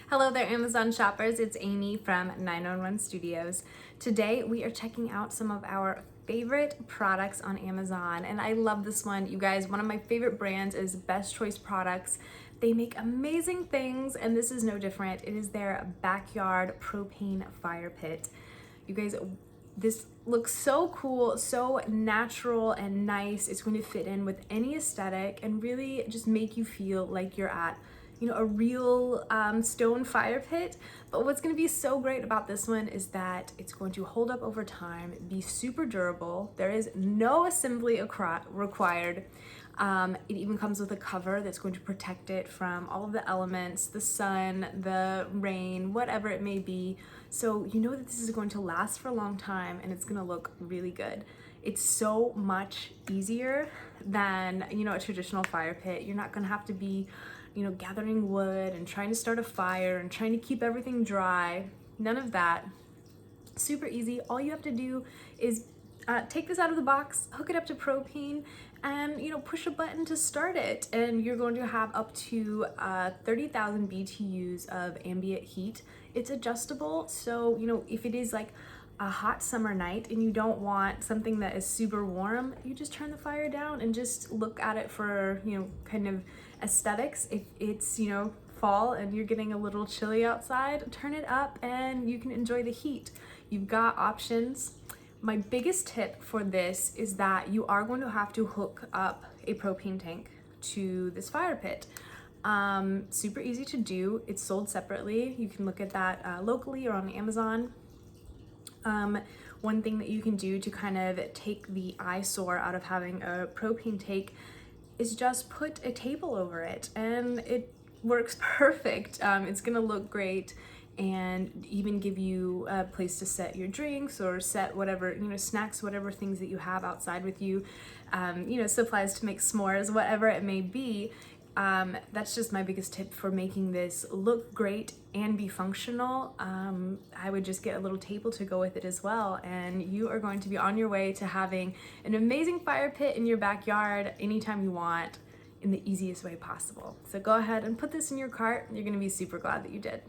Hello there, Amazon shoppers. It's Amy from 911 Studios. Today we are checking out some of our favorite products on Amazon, and I love this one. You guys, one of my favorite brands is Best Choice Products. They make amazing things, and this is no different. It is their backyard propane fire pit. You guys, this looks so cool, so natural and nice. It's going to fit in with any aesthetic and really just make you feel like you're at a real stone fire pit. But what's going to be so great about this one is that it's going to hold up over time, be super durable. There is no assembly required. It even comes with a cover that's going to protect it from all of the elements, the sun, the rain, whatever it may be. So you know that this is going to last for a long time and it's going to look really good. It's so much easier than, a traditional fire pit. You're not going to have to be, gathering wood and trying to start a fire and trying to keep everything dry. None of that. Super easy. All you have to do is take this out of the box, hook it up to propane, and push a button to start it, and you're going to have up to 30,000 BTUs of ambient heat. It's adjustable, so if it is like a hot summer night and you don't want something that is super warm, you just turn the fire down and just look at it for kind of aesthetics. If it's fall and you're getting a little chilly outside, turn it up and you can enjoy the heat. You've got options. My biggest tip for this is that you are going to have to hook up a propane tank to this fire pit. Super easy to do. It's sold separately. You can look at that locally or on Amazon. One thing that you can do to kind of take the eyesore out of having a propane tank is just put a table over it, and it works perfect. It's gonna look great and even give you a place to set your drinks or set whatever, snacks, whatever things that you have outside with you, supplies to make s'mores, whatever it may be. That's just my biggest tip for making this look great and be functional. I would just get a little table to go with it as well, and you are going to be on your way to having an amazing fire pit in your backyard anytime you want in the easiest way possible. So go ahead and put this in your cart. You're going to be super glad that you did.